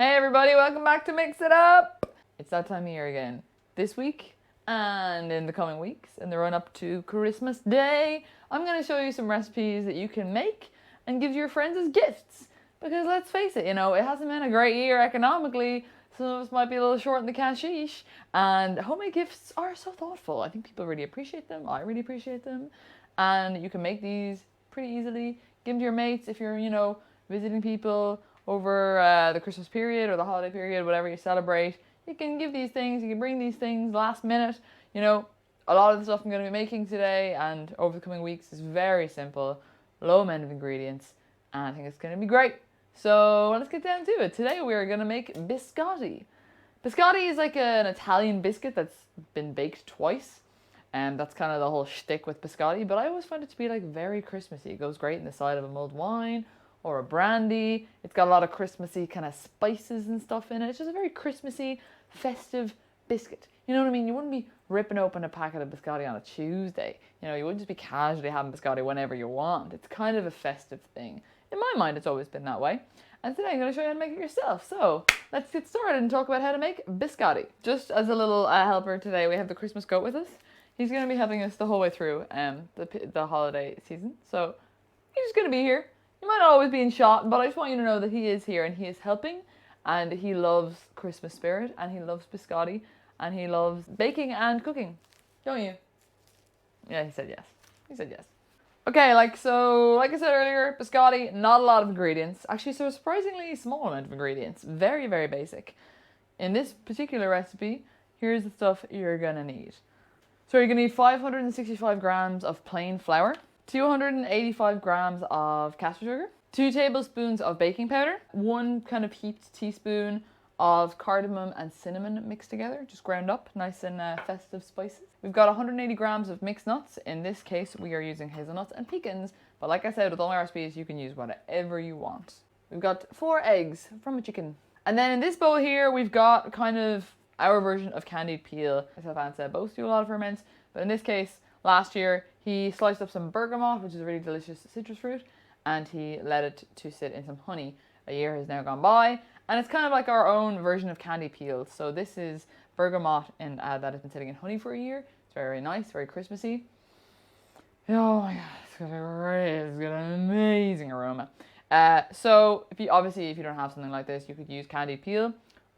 Hey everybody, welcome back to Mix It Up! It's that time of year again. This week, and in the coming weeks, in the run up to Christmas Day, I'm going to show you some recipes that you can make and give to your friends as gifts. Because let's face it, it hasn't been a great year economically. Some of us might be a little short in the cashish, and homemade gifts are so thoughtful. I think people really appreciate them. I really appreciate them. And you can make these pretty easily. Give them to your mates if you're, visiting people over the Christmas period or the holiday period, whatever you celebrate. You can give these things, you can bring these things last minute. A lot of the stuff I'm going to be making today and over the coming weeks is very simple, low amount of ingredients, and I think it's going to be great. So let's get down to it. Today we are going to make biscotti. Biscotti is like an Italian biscuit that's been baked twice. And that's kind of the whole shtick with biscotti, but I always find it to be like very Christmassy. It goes great in the side of a mulled wine or a brandy. It's got a lot of Christmassy kind of spices and stuff in it. It's just a very Christmassy, festive biscuit. You know what I mean? You wouldn't be ripping open a packet of biscotti on a Tuesday. You wouldn't just be casually having biscotti whenever you want. It's kind of a festive thing. In my mind, it's always been that way. And today I'm going to show you how to make it yourself. So let's get started and talk about how to make biscotti. Just as a little helper today, we have the Christmas goat with us. He's going to be helping us the whole way through the holiday season. So he's just going to be here. He might not always be in shot, but I just want you to know that he is here and he is helping. And he loves Christmas spirit and he loves biscotti and he loves baking and cooking. Don't you? Yeah, he said yes. He said yes. Okay, like I said earlier, biscotti, not a lot of ingredients. Actually, so a surprisingly small amount of ingredients. Very, very basic. In this particular recipe, here's the stuff you're going to need. So you're going to need 565 grams of plain flour, 285 grams of caster sugar, 2 tablespoons of baking powder, 1 kind of heaped teaspoon of cardamom and cinnamon mixed together, just ground up, nice and festive spices. We've got 180 grams of mixed nuts. In this case, we are using hazelnuts and pecans, but like I said, with all my recipes, you can use whatever you want. We've got 4 eggs from a chicken. And then in this bowl here, we've got kind of our version of candied peel. Myself and Seb both do a lot of ferments, but in this case, last year, he sliced up some bergamot, which is a really delicious citrus fruit, and he let it to sit in some honey. A year has now gone by, and it's kind of like our own version of candy peel. So this is bergamot and that has been sitting in honey for a year. It's very, very nice, very Christmassy. Oh my god, it's got an amazing aroma. So if you don't have something like this, you could use candied peel.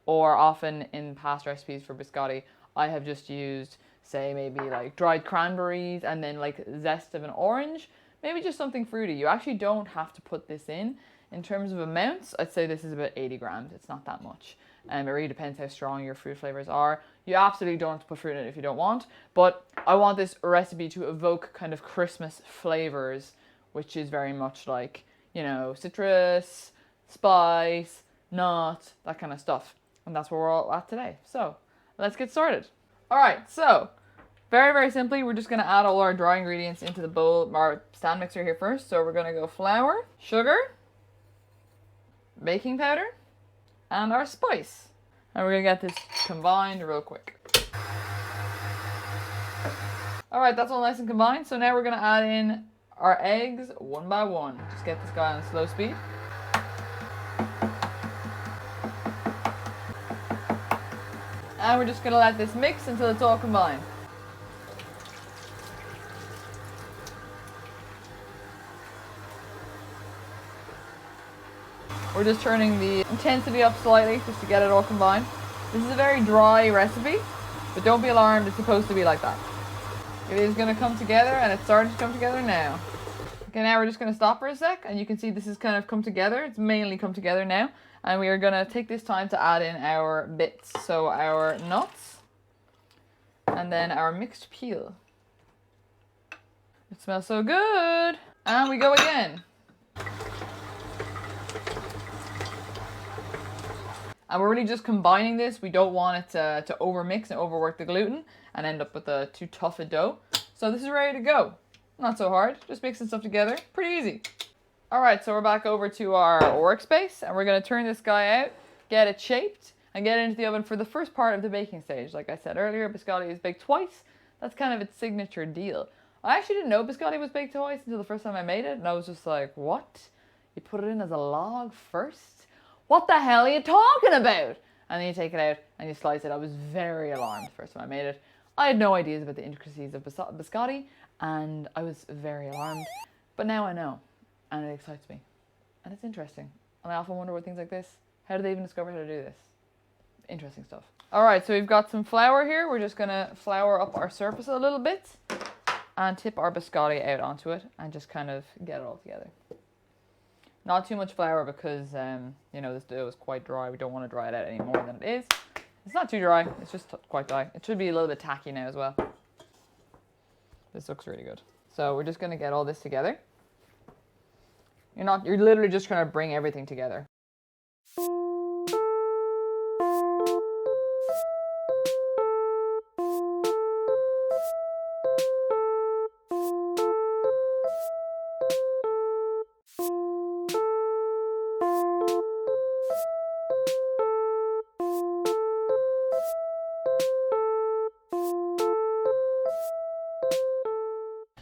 Or often in past recipes for biscotti, I have just used, say, maybe like dried cranberries and then like zest of an orange. Maybe just something fruity. You actually don't have to put this in. In terms of amounts, I'd say this is about 80 grams. It's not that much. It really depends how strong your fruit flavors are. You absolutely don't have to put fruit in it if you don't want. But I want this recipe to evoke kind of Christmas flavors, which is very much like, citrus, spice, nut, that kind of stuff. And that's where we're all at today. So let's get started. All right, so very, very simply, we're just going to add all our dry ingredients into the bowl, our stand mixer here first. So we're going to go flour, sugar, baking powder, and our spice. And we're going to get this combined real quick. All right, that's all nice and combined. So now we're going to add in our eggs one by one. Just get this guy on slow speed. And we're just going to let this mix until it's all combined. We're just turning the intensity up slightly just to get it all combined. This is a very dry recipe, but don't be alarmed, it's supposed to be like that. It is going to come together, and it's starting to come together now. Okay, now we're just going to stop for a sec, and you can see this has kind of come together. It's mainly come together now. And we are going to take this time to add in our bits. So our nuts and then our mixed peel. It smells so good. And we go again. And we're really just combining this. We don't want it to overmix and overwork the gluten and end up with a too tough a dough. So this is ready to go. Not so hard. Just mixing stuff together. Pretty easy. Alright, so we're back over to our workspace, and we're going to turn this guy out, get it shaped, and get it into the oven for the first part of the baking stage. Like I said earlier, biscotti is baked twice. That's kind of its signature deal. I actually didn't know biscotti was baked twice until the first time I made it, and I was just like, what? You put it in as a log first? What the hell are you talking about? And then you take it out and you slice it. I was very alarmed the first time I made it. I had no ideas about the intricacies of biscotti, and I was very alarmed. But now I know, and it excites me. And it's interesting. And I often wonder what things like this, how do they even discover how to do this? Interesting stuff. All right, so we've got some flour here. We're just gonna flour up our surface a little bit and tip our biscotti out onto it and just kind of get it all together. Not too much flour because, you know, this dough is quite dry. We don't want to dry it out any more than it is. It's not too dry. It's just quite dry. It should be a little bit tacky now as well. This looks really good. So we're just going to get all this together. You're literally just trying to bring everything together.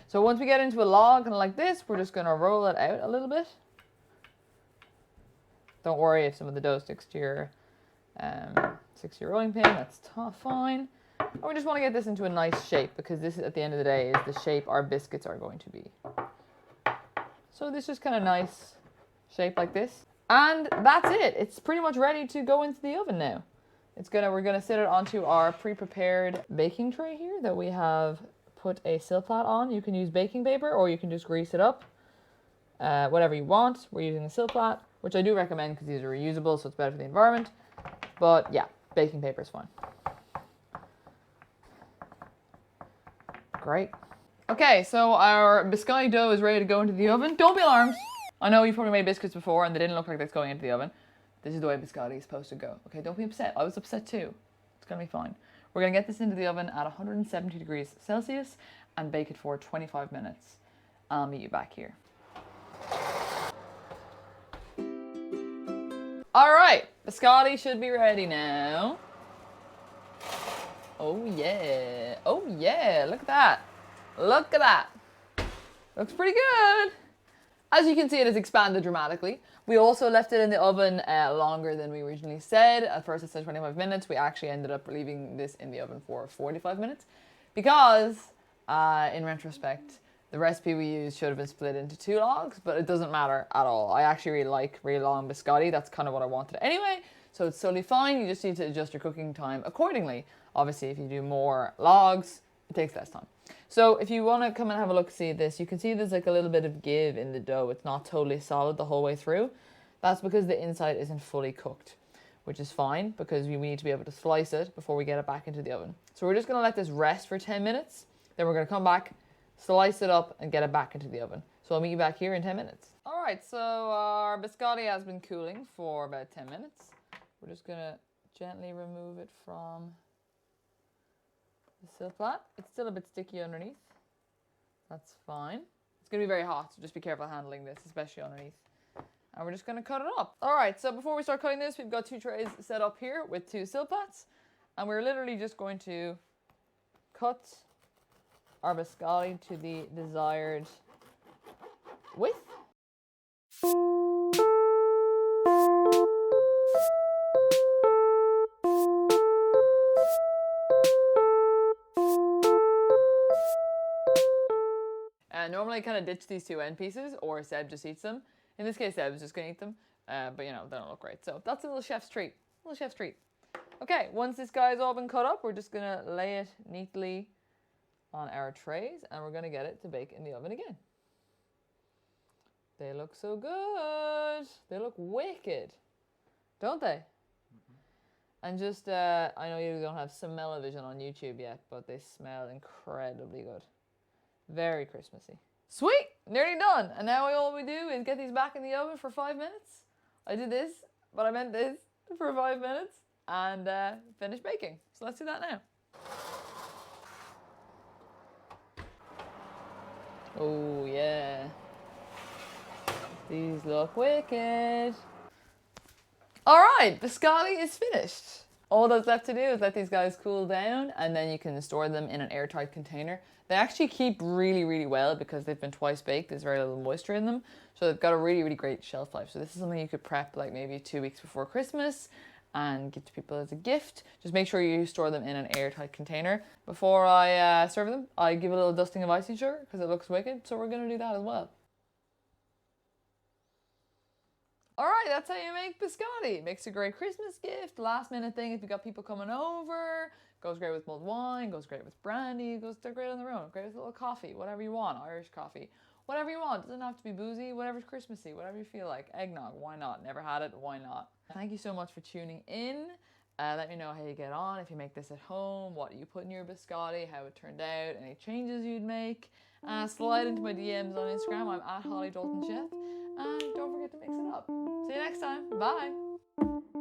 So once we get into a log kind of like this, we're just going to roll it out a little bit. Don't worry if some of the dough sticks to your rolling pin, that's fine. And we just want to get this into a nice shape because this, at the end of the day, is the shape our biscuits are going to be. So this is kind of nice shape like this. And that's it. It's pretty much ready to go into the oven now. We're gonna sit it onto our pre-prepared baking tray here that we have put a silk plat on. You can use baking paper or you can just grease it up. Whatever you want. We're using the silk plat, which I do recommend because these are reusable, so it's better for the environment. But yeah, baking paper is fine. Great. Okay, so our biscotti dough is ready to go into the oven. Don't be alarmed. I know you've probably made biscuits before and they didn't look like that's going into the oven. This is the way biscotti is supposed to go. Okay, don't be upset. I was upset too. It's gonna be fine. We're gonna get this into the oven at 170 degrees Celsius and bake it for 25 minutes. I'll meet you back here. All right, biscotti should be ready now. Oh yeah, look at that. Look at that. Looks pretty good. As you can see, it has expanded dramatically. We also left it in the oven longer than we originally said. At first it said 25 minutes. We actually ended up leaving this in the oven for 45 minutes because, in retrospect, the recipe we used should have been split into 2 logs, but it doesn't matter at all. I actually really like really long biscotti. That's kind of what I wanted anyway, so it's totally fine. You just need to adjust your cooking time accordingly. Obviously, if you do more logs, it takes less time. So if you want to come and have a look, see this, you can see there's like a little bit of give in the dough. It's not totally solid the whole way through. That's because the inside isn't fully cooked, which is fine because we need to be able to slice it before we get it back into the oven. So we're just going to let this rest for 10 minutes. Then we're going to come back, slice it up and get it back into the oven. So I'll meet you back here in 10 minutes. All right, so our biscotti has been cooling for about 10 minutes. We're just going to gently remove it from the silk plat. It's still a bit sticky underneath. That's fine. It's going to be very hot, so just be careful handling this, especially underneath. And we're just going to cut it up. All right, so before we start cutting this, we've got 2 trays set up here with 2 silk plats. And we're literally just going to cut our biscotti to the desired width. Normally I kind of ditch these 2 end pieces, or Seb just eats them. In this case, Seb's just going to eat them, but you know, they don't look great. So that's a little chef's treat. Okay, once this guy's all been cut up, we're just going to lay it neatly on our trays, and we're going to get it to bake in the oven again. They look so good. They look wicked, don't they? Mm-hmm. And just, I know you don't have smell-o-vision on YouTube yet, but they smell incredibly good. Very Christmassy. Sweet, nearly done. And now all we do is get these back in the oven for 5 minutes. I did this, but I meant this, for 5 minutes, and finish baking. So let's do that now. Oh yeah. These look wicked. All right, biscotti is finished. All that's left to do is let these guys cool down, and then you can store them in an airtight container. They actually keep really, really well because they've been twice baked. There's very little moisture in them. So they've got a really, really great shelf life. So this is something you could prep like maybe 2 weeks before Christmas and give to people as a gift. Just make sure you store them in an airtight container. Before I serve them, I give a little dusting of icing sugar because it looks wicked. So we're going to do that as well. Alright, that's how you make biscotti. Makes a great Christmas gift, last minute thing if you've got people coming over. Goes great with mulled wine, goes great with brandy, they're great on their own. Great with a little coffee, whatever you want, Irish coffee. Whatever you want, doesn't have to be boozy, whatever's Christmassy, whatever you feel like. Eggnog, why not? Never had it, why not? Thank you so much for tuning in. Let me know how you get on, if you make this at home, what you put in your biscotti, how it turned out, any changes you'd make. Slide into my DMs on Instagram, I'm at Holly Dalton Chef. And don't forget to mix it up. See you next time. Bye.